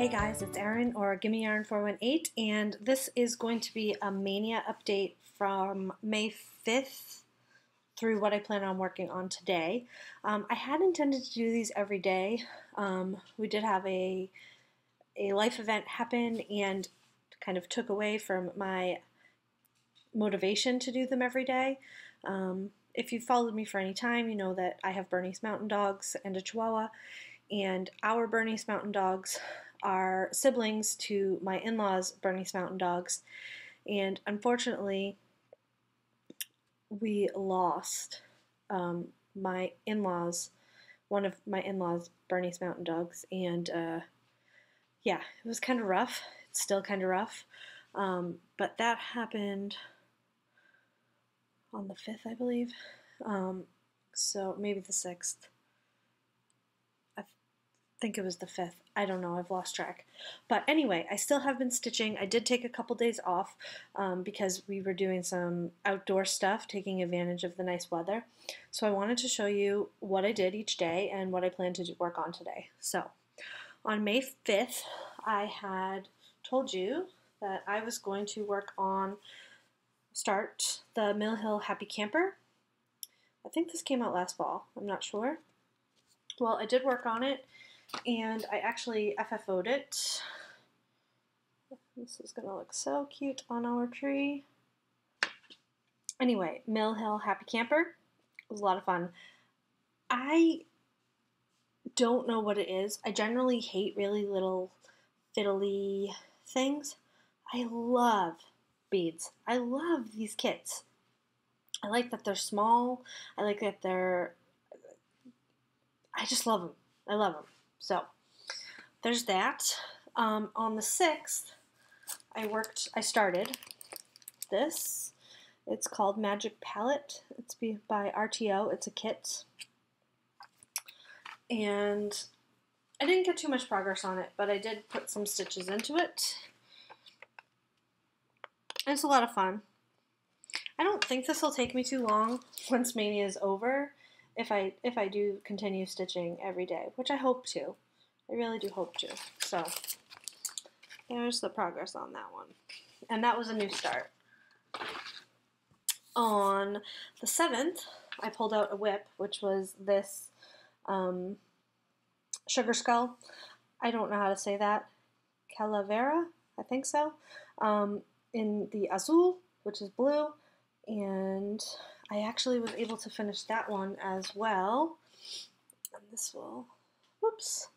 Hey guys, it's Erin, or Gimme Erin 418, and this is going to be a MAYnia update from May 5th through what I plan on working on today. I had intended to do these every day. We did have a life event happen and kind of took away from my motivation to do them every day. If you've followed me for any time, you know that I have Bernese Mountain Dogs and a Chihuahua, and our Bernese Mountain Dogs are siblings to my in-laws' Bernese Mountain Dogs, and unfortunately we lost my in-laws, one of my in-laws' Bernese Mountain Dogs, and yeah, it was kind of rough. It's still kind of rough, but that happened on the 5th, I believe, so maybe the 6th. I think it was the 5th. I don't know, I've lost track. But anyway, I still have been stitching. I did take a couple days off because we were doing some outdoor stuff, taking advantage of the nice weather. So I wanted to show you what I did each day and what I plan to work on today. So on May 5th, I had told you that I was going to start the Mill Hill Happy Camper. I think this came out last fall. I'm not sure. Well, I did work on it, and I actually FFO'd it. This is going to look so cute on our tree. Anyway, Mill Hill Happy Camper. It was a lot of fun. I don't know what it is. I generally hate really little fiddly things. I love beads. I love these kits. I like that they're small. I like that I just love them. I love them. So there's that. On the 6th, I started this. It's called Magic Palette. It's by RTO. It's a kit. And I didn't get too much progress on it, but I did put some stitches into it. It's a lot of fun. I don't think this will take me too long once MAYnia is over, if I do continue stitching every day, which I hope to. I really do hope to. So there's the progress on that one. And that was a new start. On the 7th, I pulled out a whip, which was this sugar skull. I don't know how to say that. Calavera, I think so. In the azul, which is blue. And I actually was able to finish that one as well. And this will, whoops.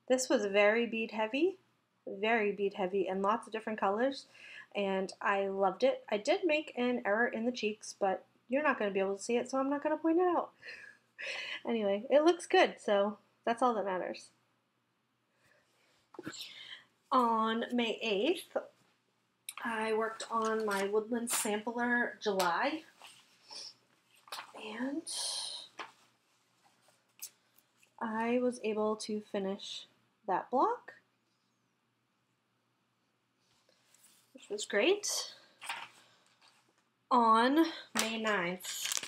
This was very bead heavy, and lots of different colors, and I loved it. I did make an error in the cheeks, but you're not going to be able to see it, so I'm not going to point it out. Anyway, it looks good, so that's all that matters. On May 8th, I worked on my Woodland Sampler July, and I was able to finish that block, which was great. On May 9th,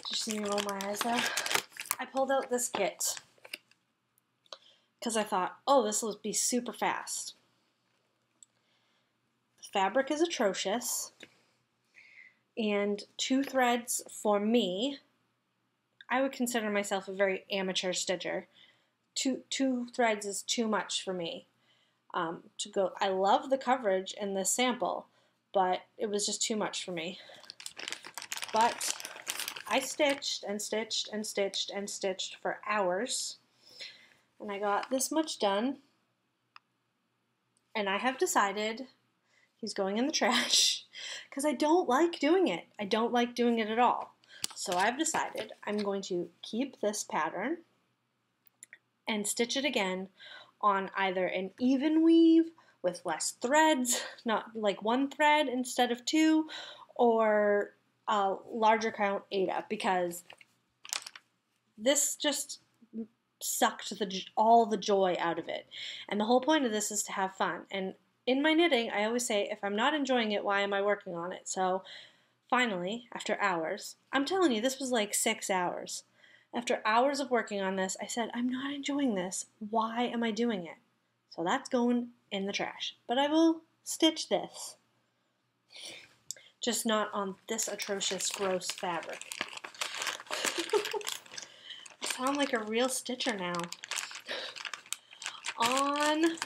just so you roll my eyes there, I pulled out this kit because I thought, oh, this will be super fast. Fabric is atrocious, and 2 threads for me, I would consider myself a very amateur stitcher. Two threads is too much for me to go. I love the coverage in this sample, but it was just too much for me. But I stitched and stitched and stitched and stitched for hours, and I got this much done, and I have decided he's going in the trash because I don't like doing it. I don't like doing it at all. So I've decided I'm going to keep this pattern and stitch it again on either an even weave with less threads, not like 1 thread instead of 2, or a larger count Aida, because this just sucked all the joy out of it. And the whole point of this is to have fun. And in my knitting, I always say, if I'm not enjoying it, why am I working on it? So finally, after hours, I'm telling you, this was like 6 hours. After hours of working on this, I said, I'm not enjoying this. Why am I doing it? So that's going in the trash. But I will stitch this. Just not on this atrocious, gross fabric. I sound like a real stitcher now. On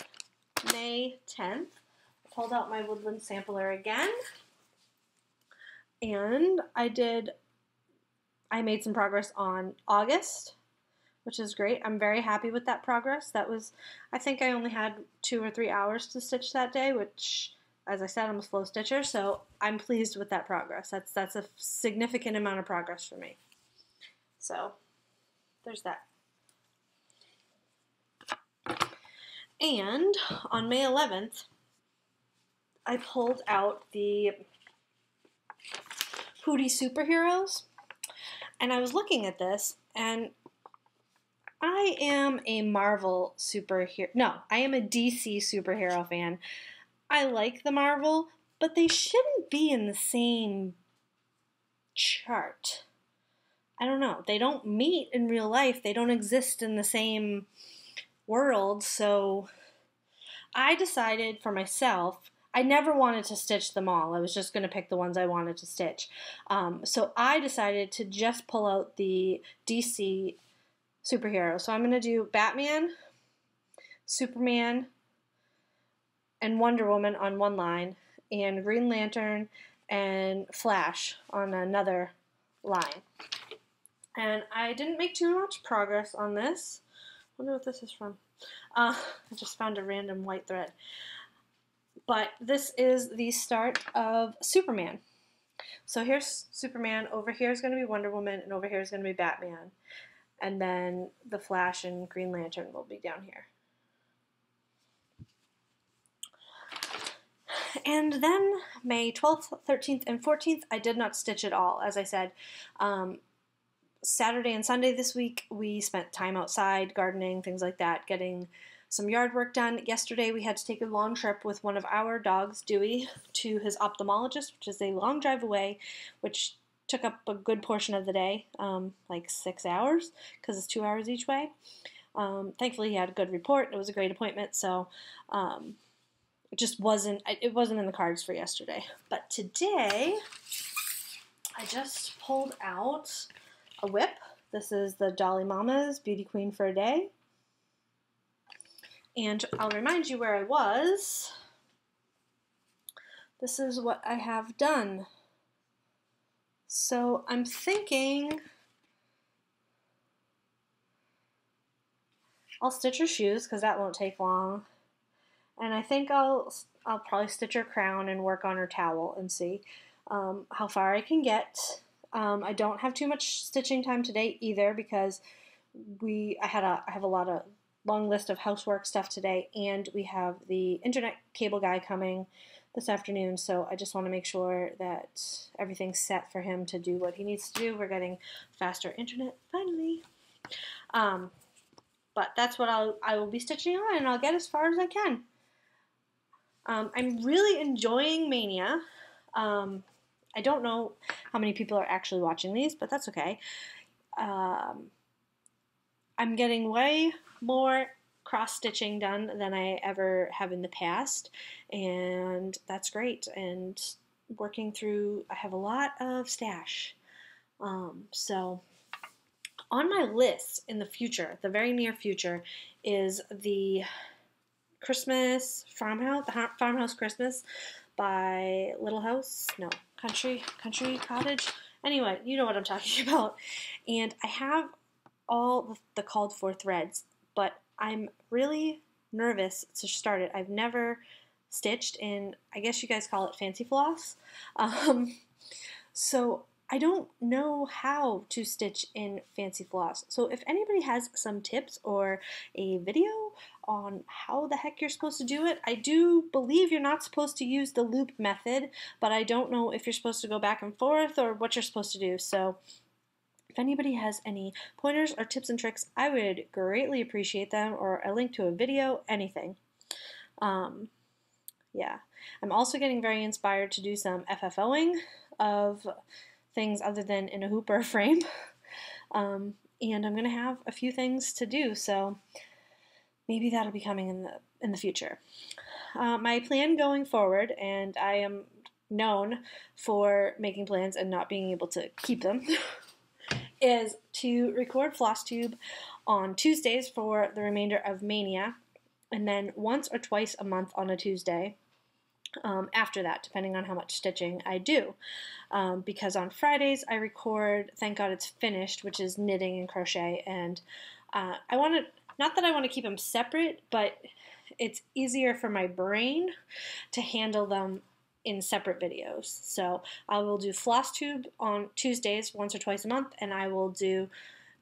May 10th, I pulled out my woodland sampler again. And I made some progress on August, which is great. I'm very happy with that progress. I think I only had 2 or 3 hours to stitch that day, which, as I said, I'm a slow stitcher, so I'm pleased with that progress. That's a significant amount of progress for me. So, there's that. And on May 11th, I pulled out the Hootie Superheroes, and I was looking at this, and I am a Marvel superhero. No, I am a DC superhero fan. I like the Marvel, but they shouldn't be in the same chart. I don't know. They don't meet in real life. They don't exist in the same world, so I decided for myself, I never wanted to stitch them all. I was just going to pick the ones I wanted to stitch. So I decided to just pull out the DC superheroes. So I'm going to do Batman, Superman, and Wonder Woman on one line, and Green Lantern and Flash on another line. And I didn't make too much progress on this. I wonder what this is from. I just found a random white thread. But this is the start of Superman. So here's Superman, over here is going to be Wonder Woman, and over here is going to be Batman. And then the Flash and Green Lantern will be down here. And then May 12th, 13th, and 14th, I did not stitch at all. As I said, Saturday and Sunday this week, we spent time outside, gardening, things like that, getting some yard work done. Yesterday, we had to take a long trip with one of our dogs, Dewey, to his ophthalmologist, which is a long drive away, which took up a good portion of the day, like 6 hours, because it's 2 hours each way. Thankfully, he had a good report. It was a great appointment, so it just wasn't in the cards for yesterday. But today, I just pulled out a whip. This is the Dolly Mama's Beauty Queen for a Day. And I'll remind you where I was. This is what I have done. So I'm thinking I'll stitch her shoes because that won't take long. And I think I'll probably stitch her crown and work on her towel and see how far I can get. I don't have too much stitching time today either because I have a long list of housework stuff today, and we have the internet cable guy coming this afternoon, so I just want to make sure that everything's set for him to do what he needs to do. We're getting faster internet finally. But that's what I will be stitching on, and I'll get as far as I can. I'm really enjoying MAYnia. I don't know how many people are actually watching these, but that's okay. I'm getting way more cross-stitching done than I ever have in the past, and that's great. And working through, I have a lot of stash. So on my list in the future, the very near future, is the Christmas Farmhouse, the Farmhouse Christmas by Little House, no, Country Cottage. Anyway, you know what I'm talking about. And I have all the called for threads, but I'm really nervous to start it. I've never stitched in, I guess you guys call it fancy floss. So I don't know how to stitch in fancy floss. So if anybody has some tips or a video on how the heck you're supposed to do it, I do believe you're not supposed to use the loop method, but I don't know if you're supposed to go back and forth or what you're supposed to do. So if anybody has any pointers or tips and tricks, I would greatly appreciate them, or a link to a video, anything. Yeah. I'm also getting very inspired to do some FFOing of things other than in a hoop or a frame. and I'm going to have a few things to do, so maybe that'll be coming in the future. My plan going forward, and I am known for making plans and not being able to keep them, is to record Flosstube on Tuesdays for the remainder of MAYnia, and then once or twice a month on a Tuesday after that, depending on how much stitching I do. Because on Fridays I record Thank God It's Finished, which is knitting and crochet, and I want to, not that I want to keep them separate, but it's easier for my brain to handle them in separate videos. So I will do Flosstube on Tuesdays once or twice a month, and I will do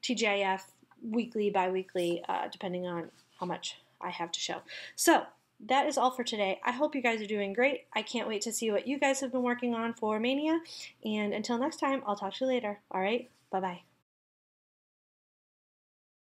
T.G.I.F weekly, bi-weekly, depending on how much I have to show. So that is all for today. I hope you guys are doing great. I can't wait to see what you guys have been working on for MAYnia, and until next time, I'll talk to you later. All right, bye-bye.